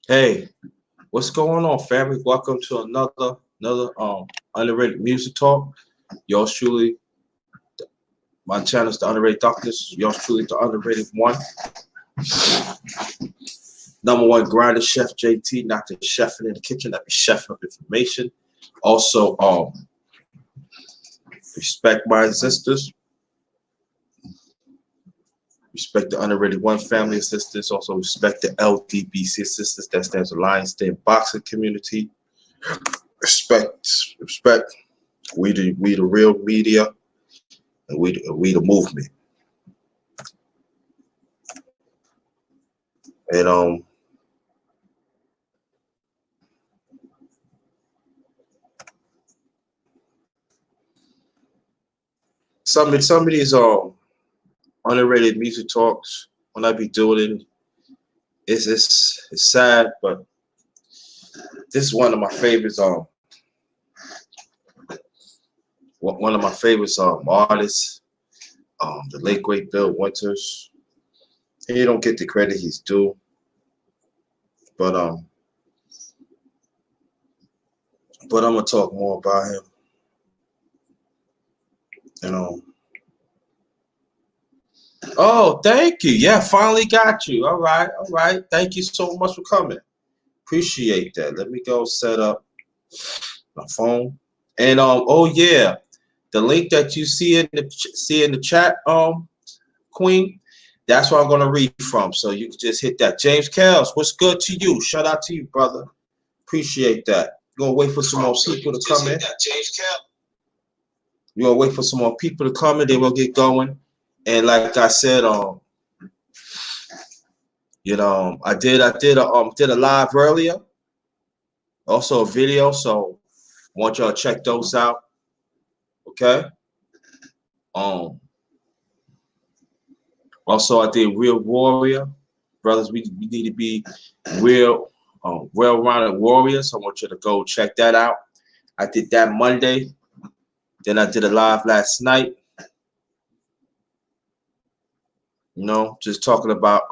Hey, what's going on, family? Welcome to another underrated music talk. Yours truly, my channel is the Underrated Doctors. Yours truly, the underrated one, number one grinder, Chef JT. Not the chefing in the kitchen, that be chefing up information. Also, respect my sisters. Respect the underrated one family assistants. Also respect the LDBC assistants. That stands for Lions Den Boxing Community. Respect. We the real media, and we the movement. And some of these underrated music talks when I be doing it's sad, but this is one of my favorites. One of my favorites artists, the late great Bill Winters. He don't get the credit he's due, but I'm gonna talk more about him. Oh, thank you. Yeah, finally got you. All right. Thank you so much for coming. Appreciate that. Let me go set up my phone. And oh yeah, the link that you see in the chat, Queen, that's what I'm gonna read from. So you can just hit that. James Kells, what's good to you? Shout out to you, brother. Appreciate that. You're gonna wait for some more people to come in. You're gonna wait for some more people to come in, then we'll get going. And like I said, I did a live earlier, also a video, so I want y'all to check those out. Okay. Also I did Real Warrior. Brothers, we need to be real well-rounded warriors. I want you to go check that out. I did that Monday. Then I did a live last night. Just talking about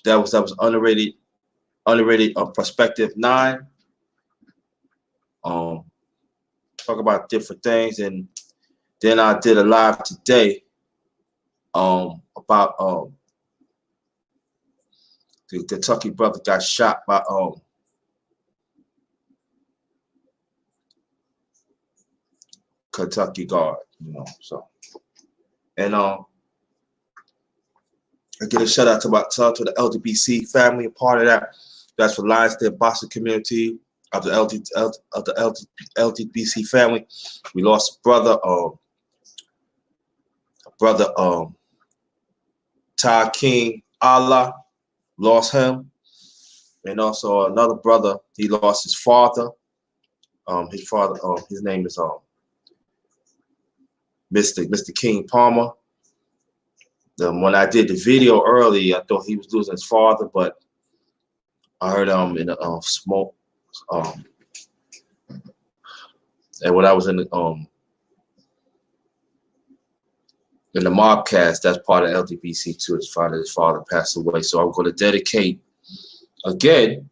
that was underrated perspective 9. Talk about different things, and then I did a live today about the Kentucky brother got shot by Kentucky guard, so. And I get a shout out to the LDBC family, a part of that. That's for Lions Den Boxing Community of the LDBC family. We lost a brother, Ty King Allah, lost him, and also another brother. He lost his father. His name is Mr. King Palmer. When I did the video early, I thought he was losing his father, but I heard in the smoke. And when I was in the mobcast, that's part of LDBC too. His father passed away. So I'm going to dedicate again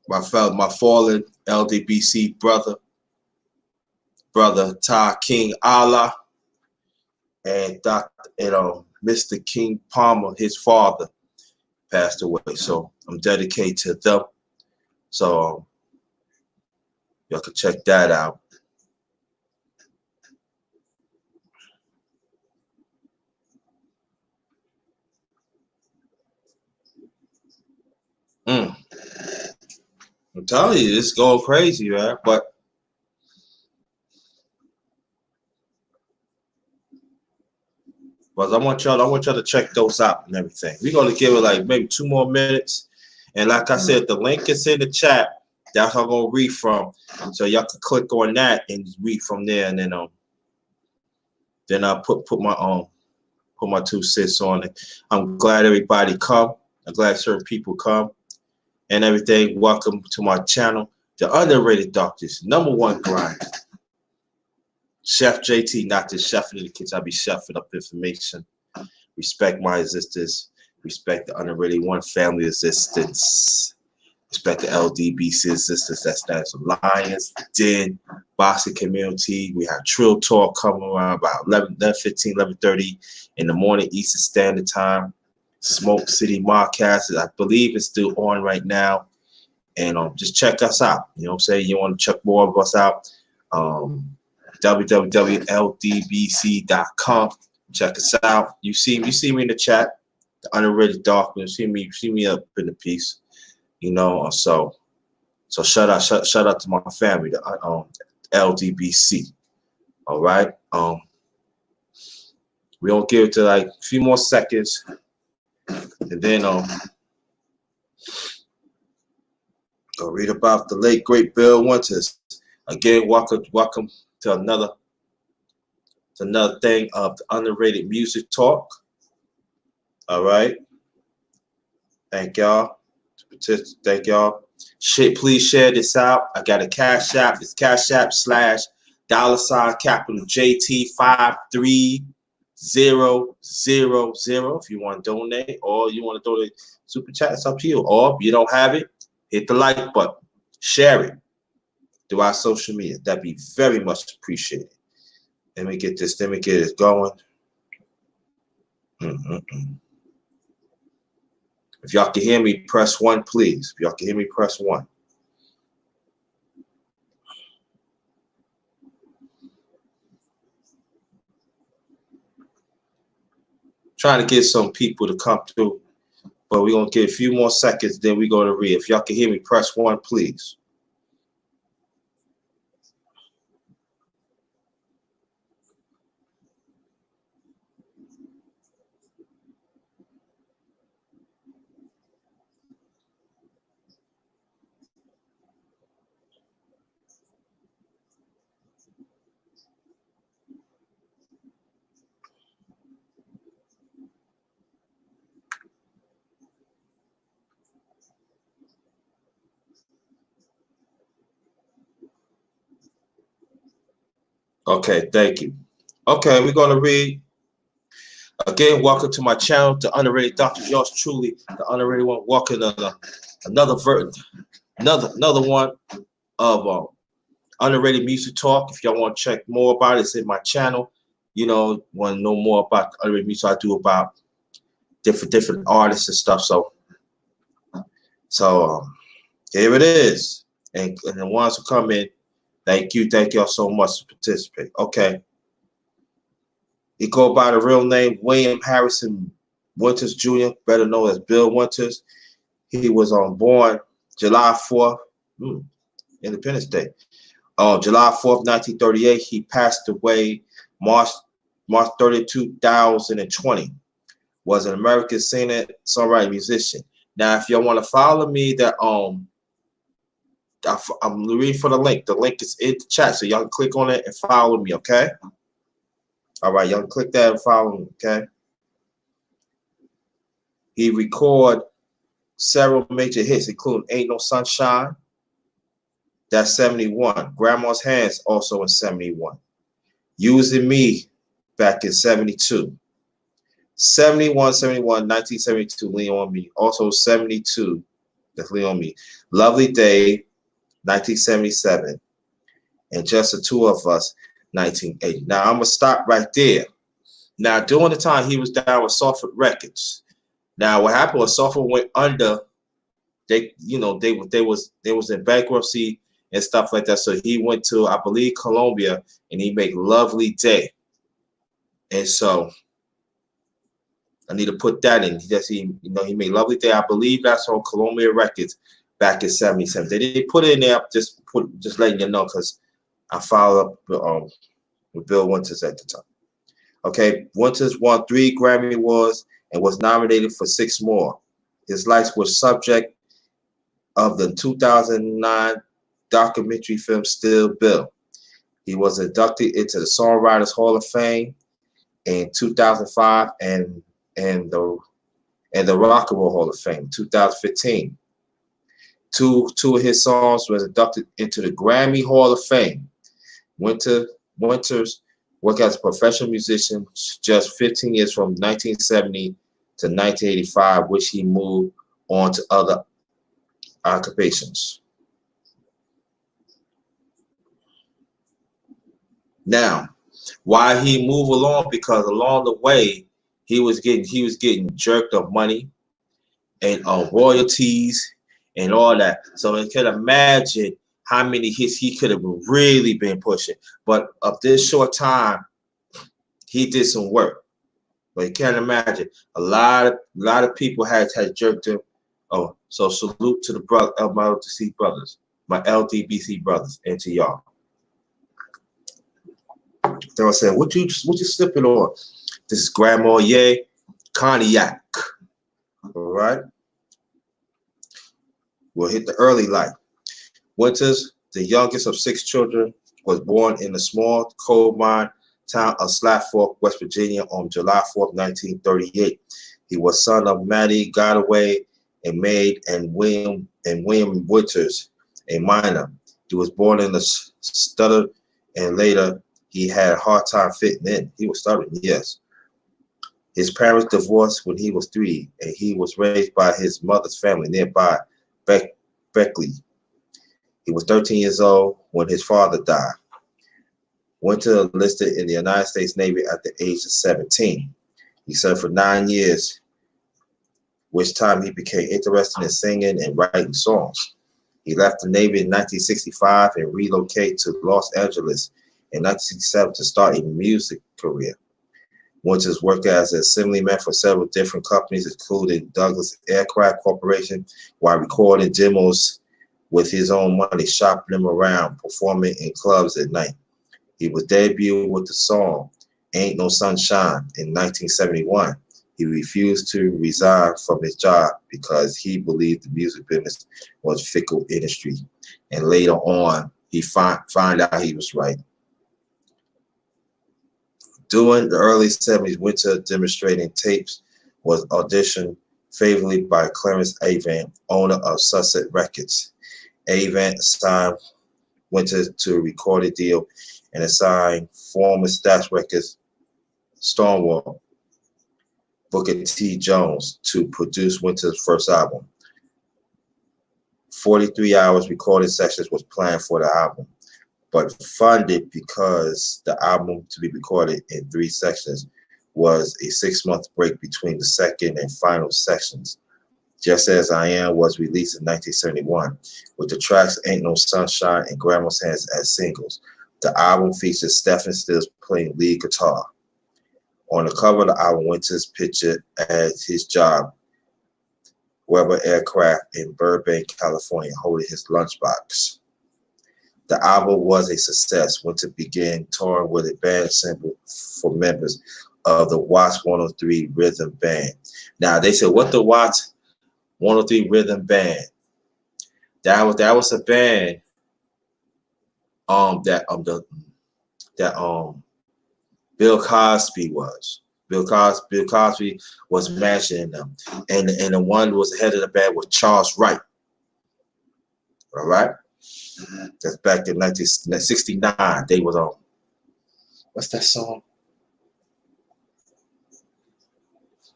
my fallen LDBC brother Ty King Allah, and Mr. King Palmer, his father, passed away. So I'm dedicated to them. So y'all can check that out. I'm telling you, it's going crazy, right? But I want y'all to check those out and everything. We're gonna give it like maybe 2 more minutes. And like I said, the link is in the chat. That's how I'm gonna read from. So y'all can click on that and read from there. And then I'll put my 2 cents on it. I'm glad everybody come. I'm glad certain people come and everything. Welcome to my channel, the Underrated Doctors, #1 grind. Chef JT, not just chefing in the kitchen. I be chefing up information. Respect my existence. Respect the Underrated One family existence. Respect the LDBC existence. That stands for Lions Den Boxing Community. We have Trill Talk coming around about 11:15, 11:30 in the morning Eastern Standard Time. Smoke City Modcast, I believe it's still on right now. And just check us out. You know what I'm saying? You want to check more of us out. www.ldbc.com. Check us out. You see me in the chat, the Underrated Darkman. You see me up in the piece. You know, so shout out to my family, the LDBC. All right. We don't give it to like a few more seconds, and then I'll read about the late great Bill Winters. Again, welcome to another thing of the Underrated Music Talk. All right. Thank y'all. Thank y'all. Please share this out. I got a Cash App. It's Cash App / $JT53000. If you want to donate, or you want to donate super chat, it's up to you. Or if you don't have it, hit the like button. Share it through our social media. That'd be very much appreciated. Let me get this. Let me get it going. If y'all can hear me, press 1, please. If y'all can hear me, press 1. Trying to get some people to come through, but we're going to get a few more seconds, then we're going to read. If y'all can hear me, press 1, please. Okay, thank you. Okay, we're going to read. Again, welcome to my channel, the Underrated Dr. Yours truly, the Underrated One. Welcome to another one of Underrated Music Talk. If y'all want to check more about it, it's in my channel. You know, want to know more about the Underrated Music I do about different artists and stuff. So here it is. And the ones who come in, thank y'all so much to participate. Okay. He go by the real name William Harrison Winters Jr., better known as Bill Winters. He was born July 4th, Independence Day. July 4th, 1938. He passed away March 30, 2020. Was an American singer, songwriter, musician. Now, if y'all want to follow me, that I'm reading for the link. The link is in the chat, so y'all can click on it and follow me, okay? All right, y'all can click that and follow me, okay? He recorded several major hits, including Ain't No Sunshine, that's 71. Grandma's Hands, also in 71. Using Me, back in 72. 1972, Lean On Me, also 72, that's Lean On Me. Lovely Day, 1977. And Just the Two of Us, 1980. Now, I'm going to stop right there. Now, during the time he was down with Sulfur Records. Now, what happened was Sulfur went under. They was in bankruptcy and stuff like that. So he went to, I believe, Colombia, and he made Lovely Day. And so I need to put that in. He made Lovely Day. I believe that's on Columbia Records back in 77. They didn't put it in there, just letting you know, because I followed up with Bill Winters at the time. Okay, Winters won 3 Grammy Awards and was nominated for 6 more. His life was subject of the 2009 documentary film Still Bill. He was inducted into the Songwriters Hall of Fame in 2005 and the Rock and Roll Hall of Fame 2015. Two of his songs was inducted into the Grammy Hall of Fame. Winters Worked as a professional musician just 15 years from 1970 to 1985, which he moved on to other occupations. Now, why he moved along? Because along the way, he was getting jerked of money and royalties and all that. So you can imagine how many hits he could have really been pushing. But of this short time, he did some work. But you can't imagine a lot of people had jerked him. Oh, so salute to the my LDBC brothers, my LDBC brothers, and to y'all. They were saying, what you slipping on? This is Grandma Ye Cognac. All right. We'll hit the early life. Winters, the youngest of 6 children, was born in the small coal mine town of Slat Fork, West Virginia on July 4th, 1938. He was son of Mattie Godaway, a maid, and William Winters, a miner. He was born in the stutter, and later he had a hard time fitting in. He was stuttering, yes. His parents divorced when he was 3, and he was raised by his mother's family nearby Beckley. He was 13 years old when his father died. Winter enlisted in the United States Navy at the age of 17. He served for 9 years, which time he became interested in singing and writing songs. He left the Navy in 1965 and relocated to Los Angeles in 1967 to start a music career. Winters worked as an assemblyman for several different companies, including Douglas Aircraft Corporation, while recording demos with his own money, shopping them around, performing in clubs at night. He was debuted with the song Ain't No Sunshine in 1971. He refused to resign from his job because he believed the music business was a fickle industry. And later on, he found out he was right. During the early 70s, Winter demonstrating tapes was auditioned favorably by Clarence Avant, owner of Sunset Records. Avant signed Winter to a recorded deal and assigned former Stax Records Stonewall Booker T. Jones to produce Winter's first album. 43 hours recording sessions was planned for the album, but funded because the album to be recorded in 3 sections was a 6-month break between the second and final sections. Just As I Am was released in 1971, with the tracks Ain't No Sunshine and Grandma's Hands as singles. The album features Stephen Stills playing lead guitar. On the cover of the album, Winters pictured as his job, Weber Aircraft in Burbank, California, holding his lunchbox. The album was a success. Winter began touring with a band assembled for members of the Watts 103 Rhythm Band. Now, they said, what the Watts 103 Rhythm Band? That was a band that Bill Cosby was. Bill Cosby was managing them, and the one who was the head of the band was Charles Wright. All right, that's back in 1969. They was on. What's that song?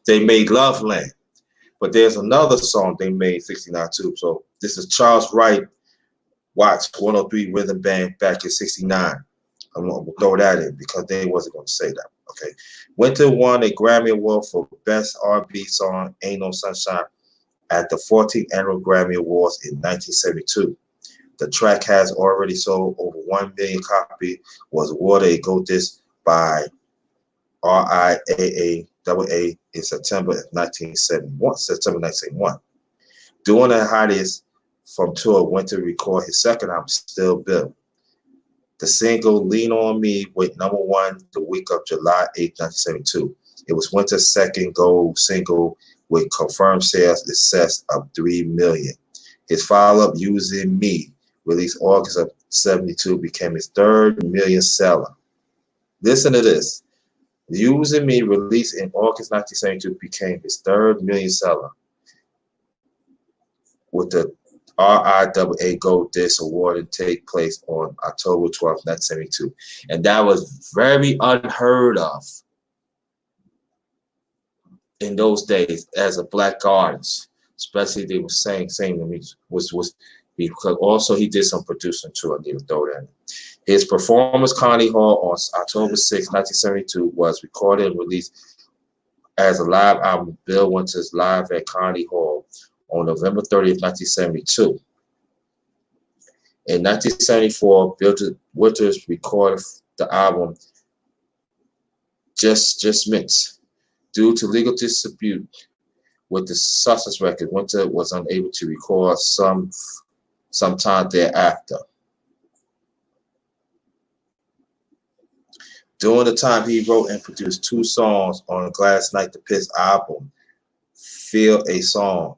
They made Loveland, but there's another song they made 69 too. So this is Charles Wright, Watts 103 Rhythm Band back in 69. I'm gonna throw that in because they wasn't gonna say that. Okay. Winter won a Grammy Award for Best R&B Song, Ain't No Sunshine, at the 14th Annual Grammy Awards in 1972. The track has already sold over 1 million copies, was awarded a gold disc by RIAA in September 1971. During the hiatus from tour, Winter recorded his second album, Still Bill. The single Lean On Me went #1 the week of July 8, 1972. It was Winter's second gold single with confirmed sales in excess of 3 million. His follow-up, Using Me, released August of 72, became his 3rd million seller. Listen to this. Using Me, released in August 1972, became his 3rd million seller. With the RIAA Gold Disc Award and take place on October 12th, 1972. And that was very unheard of in those days as a black artist. Especially they were saying to me was because also he did some producing too. I need to throw that in. His performance Carnegie Hall on October 6, 1972 was recorded and released as a live album, Bill Winters Live at Carnegie Hall on November 30th, 1972. In 1974, Bill Winters recorded the album Just Mints. Due to legal dispute with the Sussex Records, Winter was unable to record sometime thereafter. During the time, he wrote and produced 2 songs on Gladys Knight the Piss album, "Feel a Song,"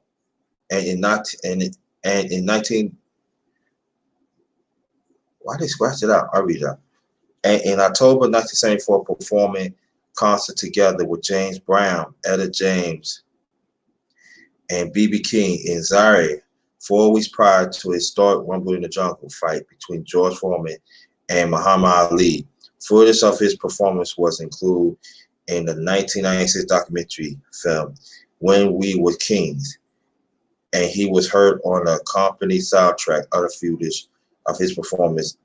and in 19 why they scratch it out? I'll read it out. And in October 1974, performing concert together with James Brown, Etta James, and B.B. King in Zaire 4 weeks prior to a historic Rumble in the Jungle fight between George Foreman and Muhammad Ali. Footage of his performance was included in the 1996 documentary film When We Were Kings, and he was heard on the company soundtrack. Other footage of his performance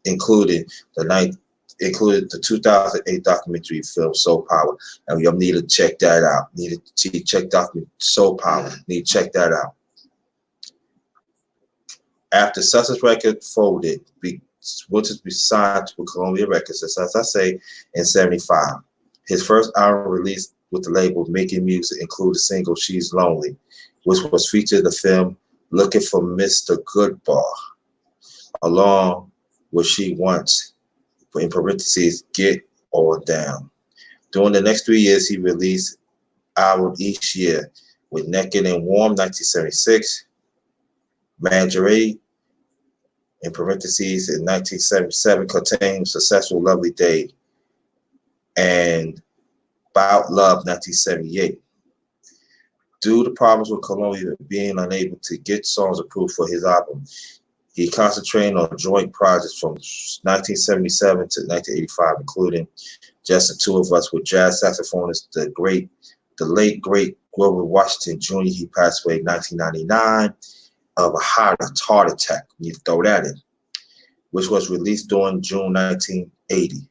included the 2008 documentary film Soul Power, and you'll need to check that out. Need to check documentary Soul Power. Need to check that out. After Sussex Records folded, Winters signed to Columbia Records, as I say, in '75. His first album released with the label Making Music included the single "She's Lonely," which was featured in the film Looking for Mr. Goodbar, along with She Wants, in parentheses, Get On Down. During the next 3 years, he released albums each year, with Naked and Warm 1976, Marjorie, in parentheses, in 1977, contained Successful Lovely Day, and About Love 1978. Due to problems with Columbia being unable to get songs approved for his album, he concentrated on joint projects from 1977 to 1985, including Just the Two of Us with jazz saxophonist, the late great Grover Washington Jr. He passed away in 1999 of a heart attack. You throw that in, which was released during June 1980.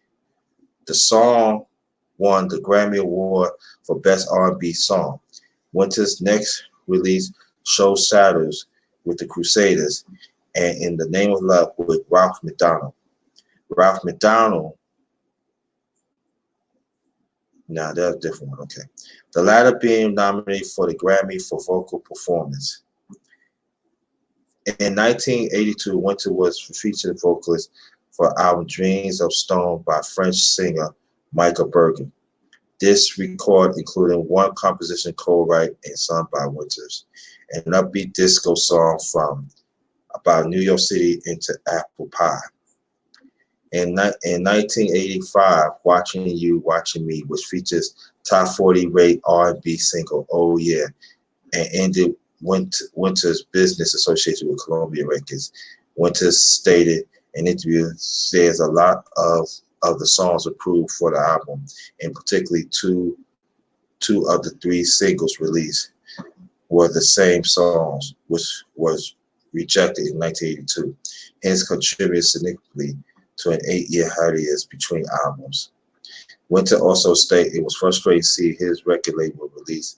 The song won the Grammy Award for Best R&B Song. Winters' next release, Show Shadows with the Crusaders, and In the Name of Love with Ralph McDonald. Ralph McDonald, nah, that's a different one, okay. The latter being nominated for the Grammy for vocal performance. In 1982, Winter was featured vocalist for album Dreams of Stone by French singer Michael Bergen. This record included one composition co-write and sung by Winters, an upbeat disco song about New York City into apple pie. In 1985, Watching You, Watching Me, which features top 40 rate R&B single Oh Yeah, and ended Winters' business association with Columbia Records. Winters stated in an interview, says a lot of the songs approved for the album, and particularly two of the 3 singles released were the same songs, which was rejected in 1982. Hence contributed significantly to an 8-year hiatus between albums. Winter also stated it was frustrating to see his record label release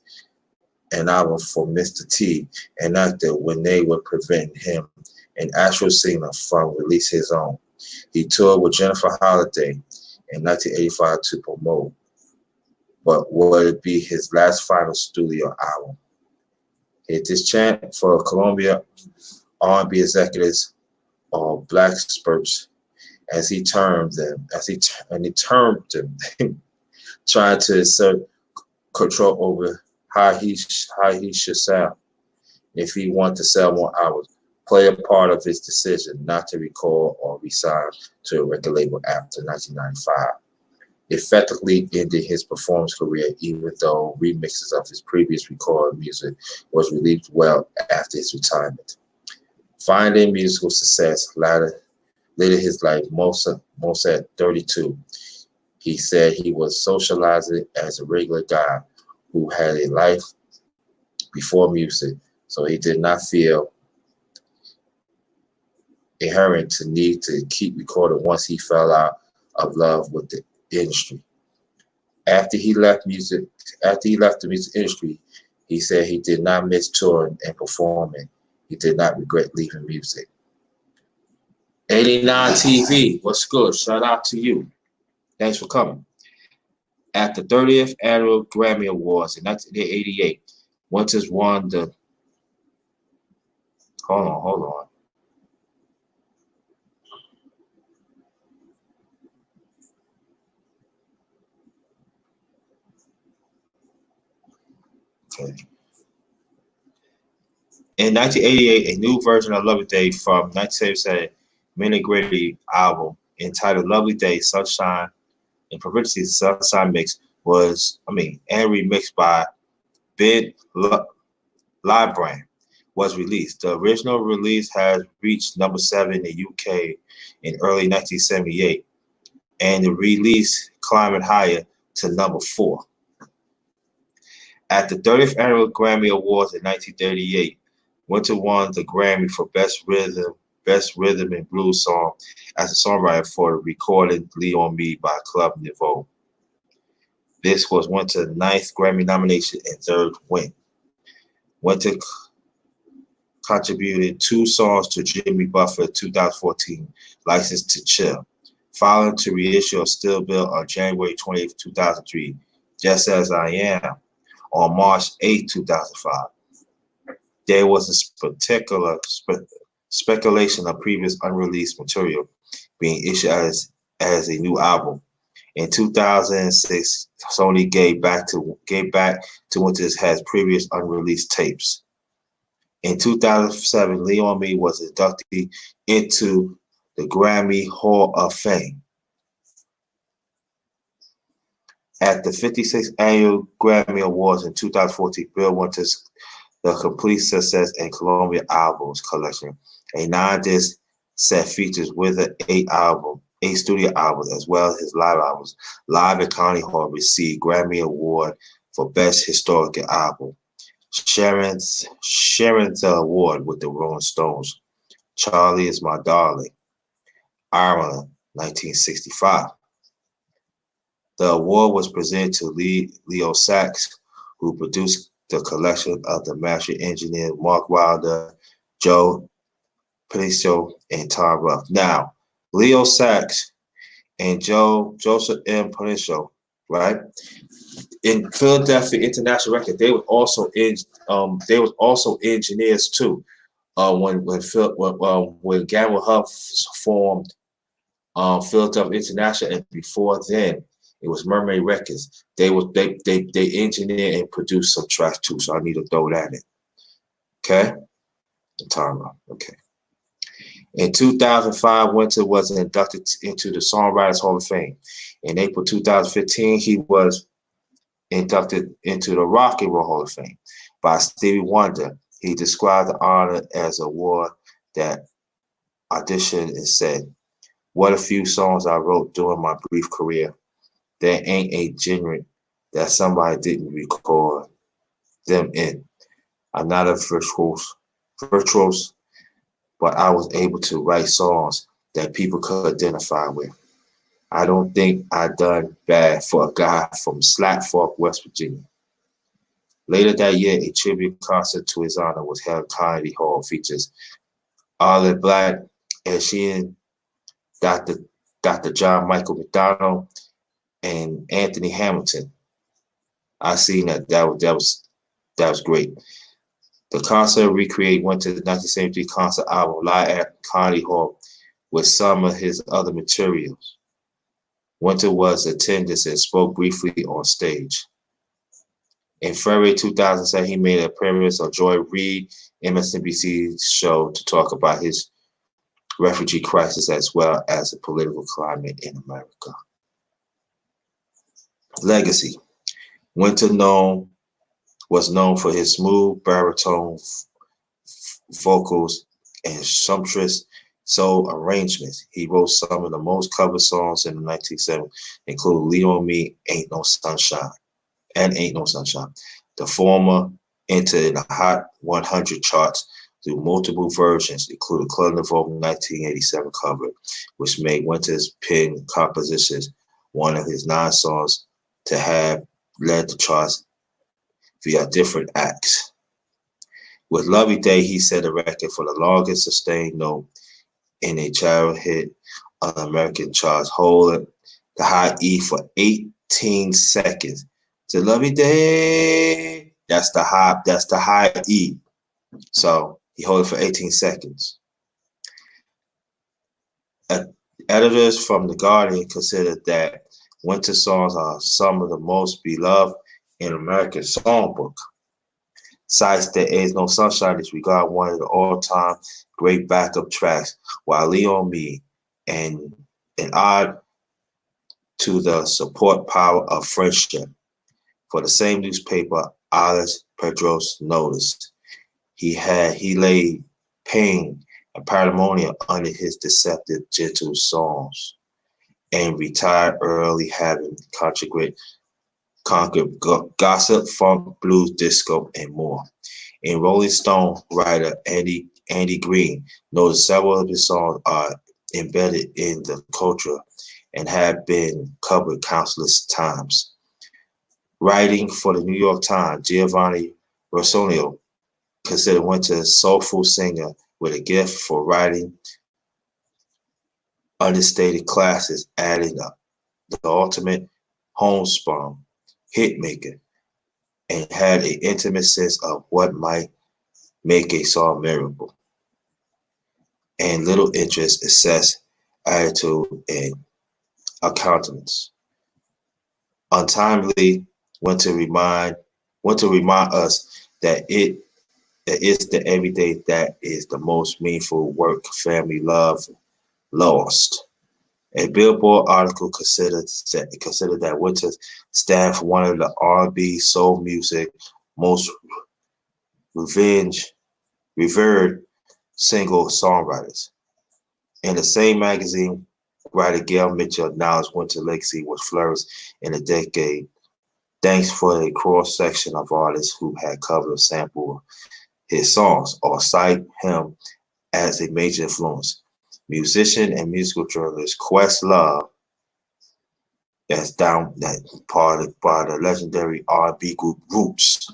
an album for Mr. T and not that when they were preventing him, an actual singer, from release his own. He toured with Jennifer Holliday in 1985 to promote, but would it be his last final studio album? It is chant for Columbia R&B executives or black experts, as he termed them, trying to assert control over how he should sound. If he wanted to sell more albums, play a part of his decision not to record or resign to a record label after 1995. Effectively ending his performance career, even though remixes of his previous recorded music was released well after his retirement. Finding musical success later his life, most at 32. He said he was socializing as a regular guy who had a life before music, so he did not feel inherent to need to keep recording once he fell out of love with the industry. After he left the music industry, he said he did not miss touring and performing. He did not regret leaving music. 89 TV, what's good? Shout out to you. Thanks for coming. At the 30th Annual Grammy Awards in 1988, Winters won the. Hold on. Okay. In 1988, a new version of Lovely Day from 1977 Mini Gritty album entitled Lovely Day, Sunshine and Publicity Sunshine Mix and remixed by Ben Librand was released. The original release has reached number 7 in the UK in early 1978, and the release climbed higher to number 4. At the 30th Annual Grammy Awards in 1938, Winter won the Grammy for Best Rhythm and Blues Song as a songwriter for the recording Lean on Me by Club Nouveau. This was Winter's 9th Grammy nomination and 3rd win. Winter contributed 2 songs to Jimmy Buffett's 2014 License to Chill, following to reissue of Still Bill on January 28, 2003, Just As I Am, on March 8, 2005. There was a speculation of previous unreleased material being issued as a new album. In 2006, Sony gave back to Winters has previous unreleased tapes. In 2007, Lean on Me was inducted into the Grammy Hall of Fame. At the 56th Annual Grammy Awards in 2014, Bill Winters' The Complete Success and Columbia Albums Collection, a 9-disc set features with an 8 studio albums, as well as his live albums. Live at Carnegie Hall received Grammy Award for Best Historical Album, sharing the award with the Rolling Stones. Charlie Is My Darling, Ireland, 1965. The award was presented to Leo Sachs, who produced the collection of the master engineer Mark Wilder, Joe Penicio, and Tom Ruff. Now, Leo Sachs and Joseph M. Penicio, right? In Philadelphia International Record, they were also engineers too. When Gamble Huff formed Philadelphia International, and before then it was Mermaid Records. They engineered and produced some tracks too, so I need to throw that in. Okay, timer. Okay. In 2005, Winter was inducted into the Songwriters Hall of Fame. In April 2015, he was inducted into the Rock and Roll Hall of Fame by Stevie Wonder. He described the honor as a award that auditioned and said, "What a few songs I wrote during my brief career. There ain't a genre that somebody didn't record them in. I'm not a virtuoso, but I was able to write songs that people could identify with. I don't think I done bad for a guy from Slack Fork, West Virginia." Later that year, a tribute concert to his honor was held at Carnegie Hall, features Arlen Black, Ed Sheeran, Dr. John Michael McDonald, and Anthony Hamilton. I seen that. That was great. The concert recreated Winter's 1973 concert album live at Carnegie Hall with some of his other materials. Winter was attendance and spoke briefly on stage. In February 2007, he made an appearance on Joy Reid, MSNBC's show, to talk about his refugee crisis as well as the political climate in America. Legacy. Winter was known for his smooth baritone vocals and sumptuous soul arrangements. He wrote some of the most covered songs in the 1970s, including Lean on Me, Ain't No Sunshine, and Ain't No Sunshine. The former entered the Hot 100 charts through multiple versions, including Club Nouveau 1987 cover, which made Winter's pen compositions one of his 9 songs to have led the charts via different acts. With Lovey Day, he set a record for the longest sustained note in a chart hit on American charts, holding the high E for 18 seconds. To Lovey Day, that's the high E. So he held it for 18 seconds. Editors from The Guardian considered that Winter songs are some of the most beloved in American songbook. Cites There Is No Sunshine is regarded one of the all-time great backup tracks, while Lean on Me and an ode to the support power of friendship. For the same newspaper, Alice Pedros noticed he laid pain and pandemonium under his deceptive, gentle songs, and retired early, having conquered gossip, funk, blues, disco, and more. In Rolling Stone writer Andy Green noted several of his songs are embedded in the culture and have been covered countless times. Writing for the New York Times, Giovanni Rossonio considered Winter a soulful singer with a gift for writing understated classics, adding the ultimate homespun hitmaker, and had an intimate sense of what might make a song memorable, and little interest, assess, attitude, and accountants. Untimely, want to remind us that it's the everyday that is the most meaningful work, family, love, lost. A Billboard article considered that Winter stands for one of the R&B soul music most revered single songwriters. In the same magazine, writer Gail Mitchell acknowledged Winter's legacy was flourished in a decade, thanks for a cross-section of artists who had covered or sampled his songs or cite him as a major influence. Musician and musical journalist Questlove, that part of the legendary R&B group Roots,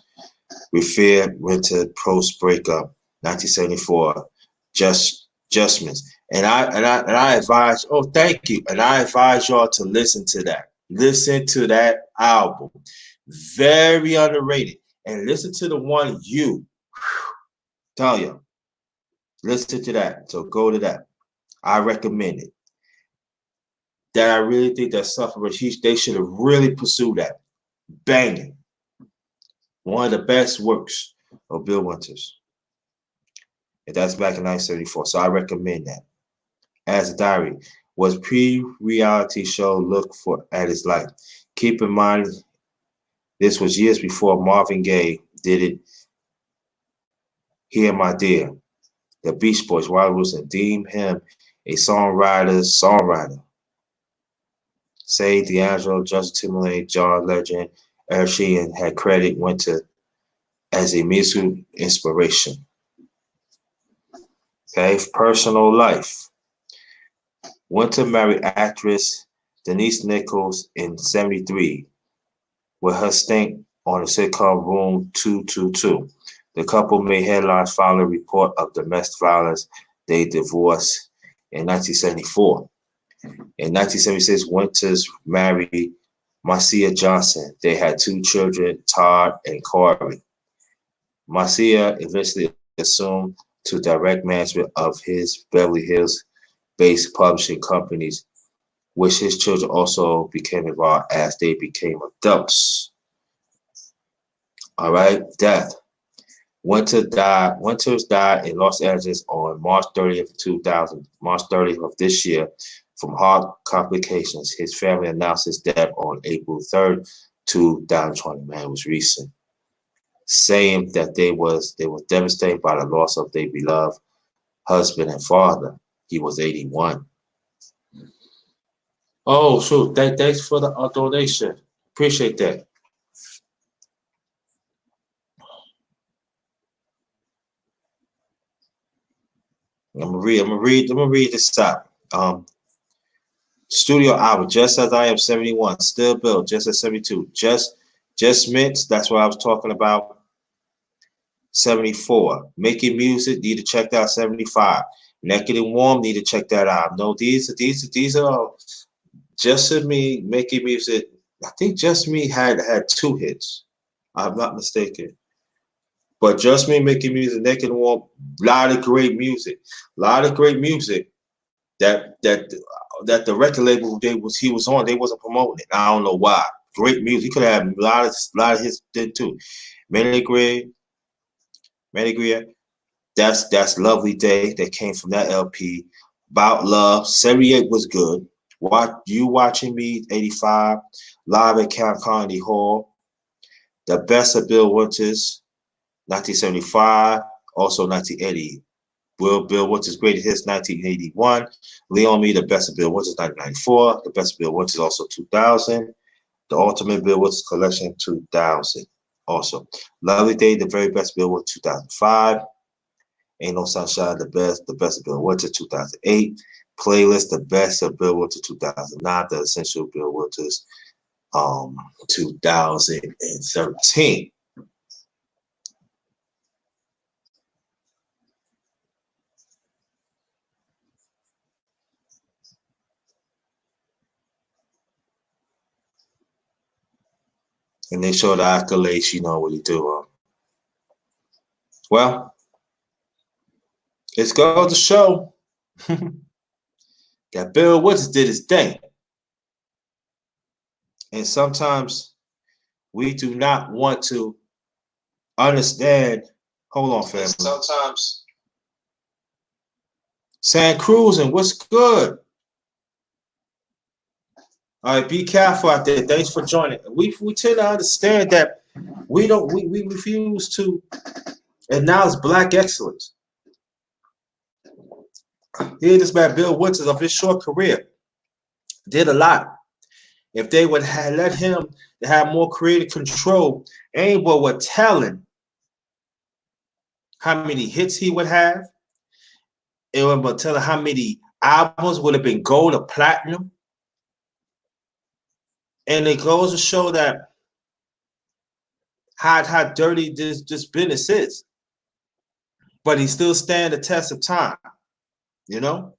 referred Winter post breakup 1974 Justments. And I advise, oh, thank you. And I advise y'all to listen to that. Listen to that album. Very underrated. And listen to the one you tell you. Listen to that. So go to that. I recommend it. That I really think that Suffrage, they should have really pursued that. Banging. One of the best works of Bill Winters. And that's back in 1974. So I recommend that. As a diary was pre-reality show look for at his life. Keep in mind, this was years before Marvin Gaye did it. Here, my dear, the Beach Boys, Wild Wilson deemed him a songwriter. Say D'Angelo, Justin Timberlake, John Legend, Eric Sheehan had credited Winter as a musical inspiration. Okay, personal life. Winter married actress Denise Nichols in '73, with her stint on the sitcom Room 222. The couple made headlines following a report of domestic violence. They divorced in 1974. In 1976, Winters married Marcia Johnson. They had 2 children, Todd and Corey. Marcia eventually assumed to direct management of his Beverly Hills-based publishing companies, which his children also became involved as they became adults. All right, death. Winters died in Los Angeles on March 30th of this year from heart complications. His family announced his death on April 3rd, 2020. Man, it was recent. Saying that they were devastated by the loss of their beloved husband and father. He was 81. Oh, shoot. Thanks for the donation. Appreciate that. I'm gonna read this out. Studio album, Just As I Am 71, Still Built, Just as 72, Just Mix, that's what I was talking about. 74. Making Music, need to check that out. 75. Naked and Warm, need to check that out. No, these are Just Me, Making Music. I think Just Me had 2 hits. I'm not mistaken. But Just Me, Making Music, Naked and Warm, a lot of great music. A lot of great music that the record label he was on, they wasn't promoting it. I don't know why. Great music. He could have had a lot of hits did too. Manigria, that's Lovely Day that came from that LP. About Love, 78 was good. Watching Me, 85. Live at Camp Carnegie Hall. The Best of Bill Winters, 1975. Also 1980. Bill Winters' Greatest Hits, 1981. Leon Me, The Best of Bill Winters, 1994. The Best of Bill Winters, also 2000. The Ultimate Bill Winters Collection, 2000. Also, Lovely Day, The Very Best Bill Winters, 2005. Ain't No Sunshine, the best of Bill Winters, 2008. Playlist, The Best of Bill Winters, 2009. The Essential Bill Winters, 2013. And they show the accolades, you know what he do. Well, it's going to show that Bill Winters did his thing. And sometimes we do not want to understand. Hold on, family. Sometimes. San Cruz, and what's good? All right, be careful out there. Thanks for joining. We tend to understand that we refuse to acknowledge Black excellence. Here, this man Bill Winters of his short career did a lot. If they would have let him have more creative control, anyone would tell him how many hits he would have. It would tell him how many albums would have been gold or platinum. And it goes to show that how dirty this business is. But he still stand the test of time. You know?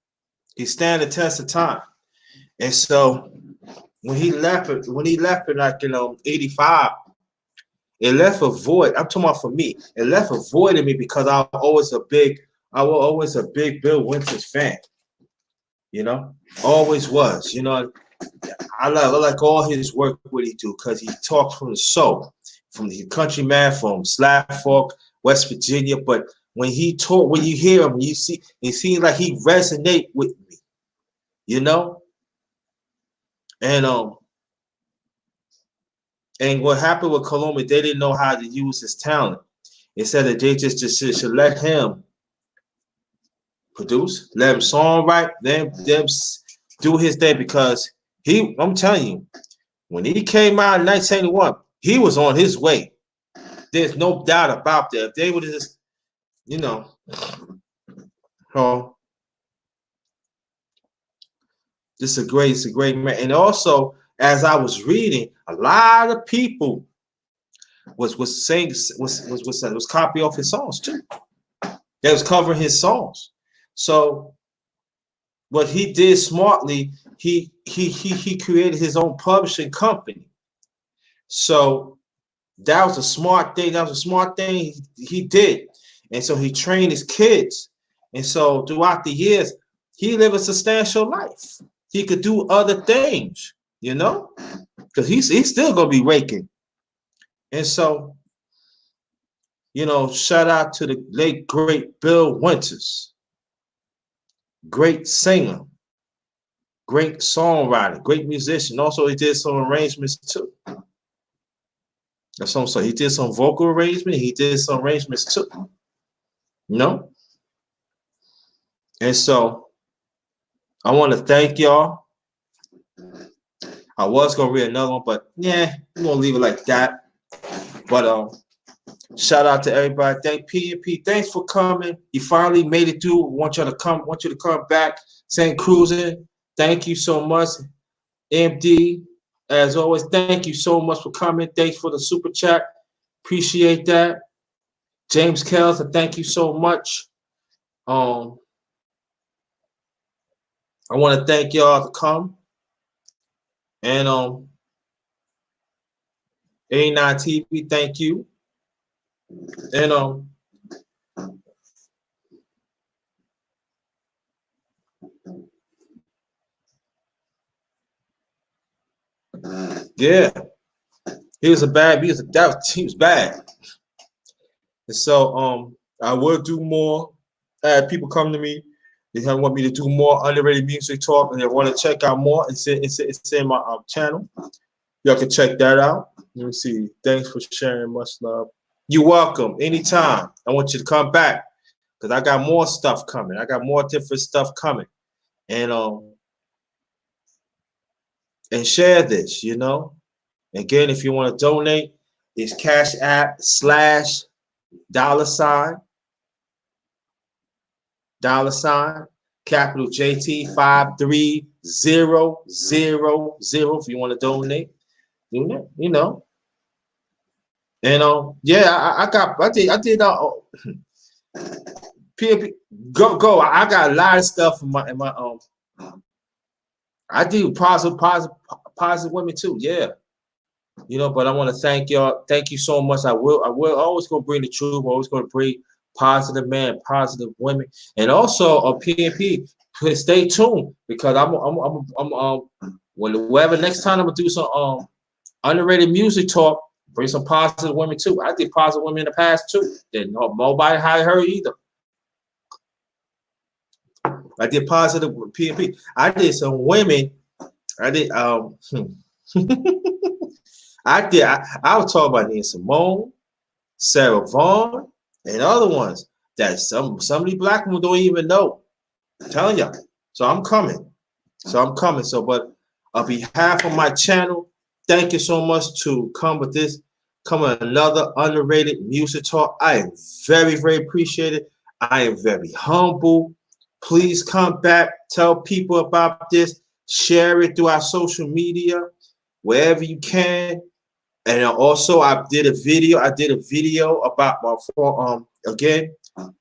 He stand the test of time. And so when he left in like 85, it left a void. I'm talking about for me. It left a void in me because I was always a big Bill Winters fan. You know? Always was. You know, I like all his work what he do because he talks from the soul, from the country man, from Slab Fork, West Virginia. But when he talk, when you hear him, you see, it seems like he resonate with me, you know. And what happened with Columbia, they didn't know how to use his talent. Instead of they just should let him produce, let him songwrite, them do his thing because I'm telling you, when he came out in 1971, he was on his way. There's no doubt about that. If they would have just, you know, oh, this is a great man. And also, as I was reading, a lot of people was copy off his songs too. They was covering his songs. So what he did smartly, he created his own publishing company. So that was a smart thing. That was a smart thing he did. And so he trained his kids. And so throughout the years, he lived a substantial life. He could do other things, you know, because he's still going to be raking. And so, you know, shout out to the late, great Bill Winters. Great singer, great songwriter, great musician. Also, he did some arrangements too. That's what I'm saying. He did some vocal arrangement. He did some arrangements too. You know? And so I want to thank y'all. I was gonna read another one, but yeah, I'm gonna leave it like that. But shout out to everybody. Thank P&P. Thanks for coming. You finally made it through. Want you to come back. St. Cruising. Thank you so much. MD, as always, thank you so much for coming. Thanks for the super chat. Appreciate that. James Kells, thank you so much. I want to thank y'all to come. And 89 TV, thank you. And yeah, he was bad. He was bad. And so I will do more. I had people come to me. They want me to do more underrated music talk, and they want to check out more. It's in my channel. Y'all can check that out. Let me see. Thanks for sharing. Much love. You're welcome. Anytime. I want you to come back because I got more stuff coming. I got more different stuff coming. And share this, you know. Again, if you want to donate, it's Cash App / $ capital JT 53000 if you want to donate, you know. And yeah, I did PMP, go. I got a lot of stuff in my I do positive women too, yeah. You know, but I want to thank y'all. Thank you so much. I will always gonna bring the truth. Always gonna bring positive men, positive women, and also PNP. Stay tuned because I'm whenever next time I'm gonna do some underrated music talk. Bring some positive women too. I did positive women in the past too. Didn't nobody hired her either. I did positive with PNP. I did some women. I did I was talking about Nina Simone, Sarah Vaughan, and other ones that some of these black women don't even know. I'm telling y'all. So I'm coming. So, but on behalf of my channel, thank you so much to come with another underrated music talk. I am very, very appreciated. I am very humble. Please come back, tell people about this, share it through our social media, wherever you can. And also, I did a video about my again. You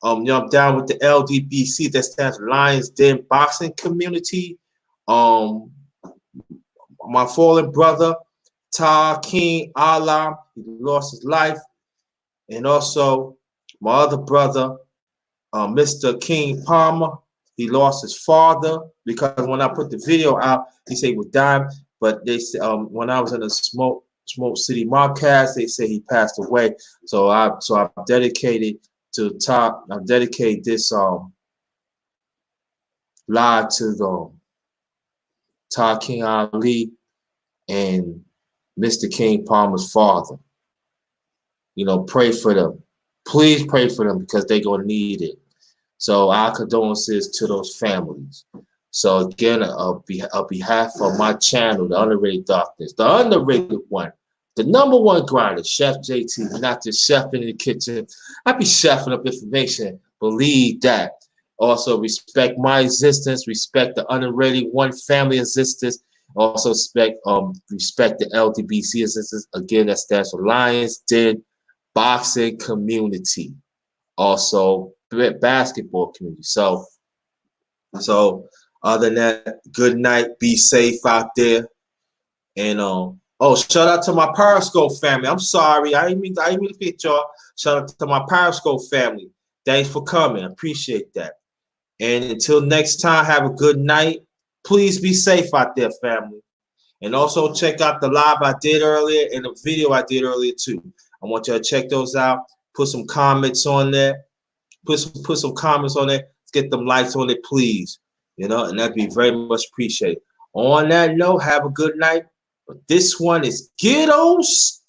know, I'm down with the LDBC, that stands for Lions Den Boxing Community. My fallen brother, Ta King Allah, he lost his life, and also my other brother, Mr. King Palmer, he lost his father because when I put the video out, he said he would die, but they said when I was in the Smoke City Marcast, they say he passed away. So I'm dedicated to top. I'm dedicated this live to the Ta King Ali and Mr. King Palmer's father. You know, pray for them. Please pray for them because they're gonna need it. So our condolences to those families. So again, on behalf of my channel, The Underrated Darkness, the underrated one, the #1 grinder, Chef JT, not just chefing in the kitchen. I be chefing up information. Believe that. Also respect my existence, respect the underrated one family existence. Also respect the LDBC existence. Again, that stands for Lions Den Boxing Community. Also basketball community. So other than that, good night. Be safe out there. And shout out to my Periscope family. I'm sorry, I didn't mean to forget y'all. Shout out to my Periscope family. Thanks for coming. I appreciate that. And until next time, have a good night. Please be safe out there, family. And also check out the live I did earlier and the video I did earlier too. I want you to check those out. Put some comments on there. Put some comments on there. Let's get them likes on it, please. You know, and that'd be very much appreciated. On that note, have a good night. But this one is Ghetto's